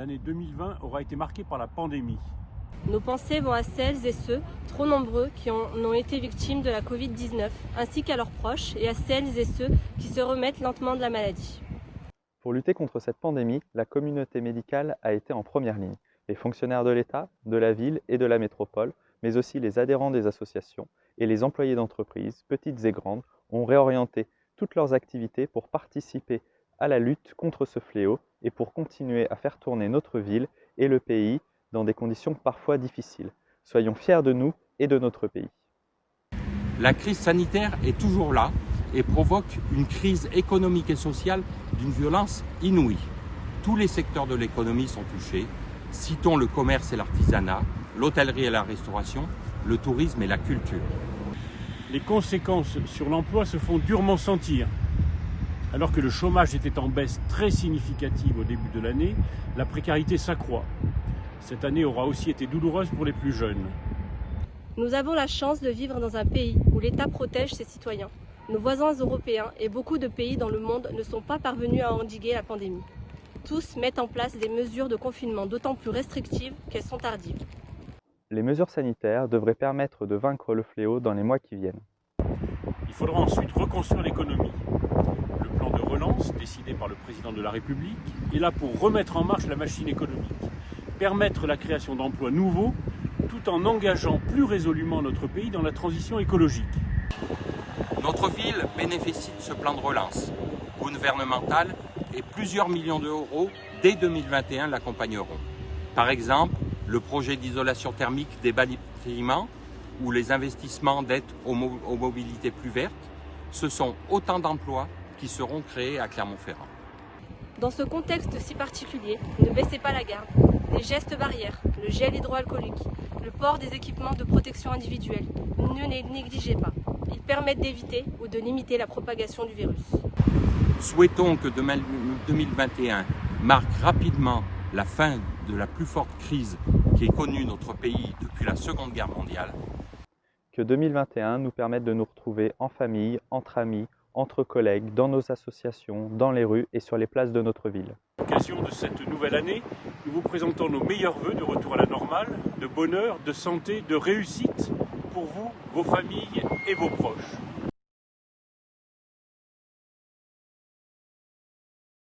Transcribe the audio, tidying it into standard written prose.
l'année 2020 aura été marquée par la pandémie. Nos pensées vont à celles et ceux, trop nombreux, qui en ont été victimes de la Covid-19, ainsi qu'à leurs proches et à celles et ceux qui se remettent lentement de la maladie. Pour lutter contre cette pandémie, la communauté médicale a été en première ligne. Les fonctionnaires de l'État, de la ville et de la métropole, mais aussi les adhérents des associations et les employés d'entreprises, petites et grandes, ont réorienté toutes leurs activités pour participer à la lutte contre ce fléau et pour continuer à faire tourner notre ville et le pays dans des conditions parfois difficiles. Soyons fiers de nous et de notre pays. La crise sanitaire est toujours là et provoque une crise économique et sociale d'une violence inouïe. Tous les secteurs de l'économie sont touchés. Citons le commerce et l'artisanat, l'hôtellerie et la restauration, le tourisme et la culture. Les conséquences sur l'emploi se font durement sentir. Alors que le chômage était en baisse très significative au début de l'année, la précarité s'accroît. Cette année aura aussi été douloureuse pour les plus jeunes. Nous avons la chance de vivre dans un pays où l'État protège ses citoyens. Nos voisins européens et beaucoup de pays dans le monde ne sont pas parvenus à endiguer la pandémie. Tous mettent en place des mesures de confinement d'autant plus restrictives qu'elles sont tardives. Les mesures sanitaires devraient permettre de vaincre le fléau dans les mois qui viennent. Il faudra ensuite reconstruire l'économie. Le plan de relance, décidé par le président de la République, est là pour remettre en marche la machine économique, permettre la création d'emplois nouveaux, tout en engageant plus résolument notre pays dans la transition écologique. Notre ville bénéficie de ce plan de relance gouvernemental et plusieurs millions d'euros dès 2021 l'accompagneront. Par exemple, le projet d'isolation thermique des bâtiments ou les investissements d'aide aux mobilités plus vertes, ce sont autant d'emplois qui seront créés à Clermont-Ferrand. Dans ce contexte si particulier, ne baissez pas la garde. Les gestes barrières, le gel hydroalcoolique, le port des équipements de protection individuelle, ne les négligez pas. Ils permettent d'éviter ou de limiter la propagation du virus. Souhaitons que 2021 marque rapidement la fin de la plus forte crise qui ait connue notre pays depuis la Seconde Guerre mondiale. Que 2021 nous permette de nous retrouver en famille, entre amis, entre collègues, dans nos associations, dans les rues et sur les places de notre ville. À l'occasion de cette nouvelle année, nous vous présentons nos meilleurs vœux de retour à la normale, de bonheur, de santé, de réussite pour vous, vos familles et vos proches.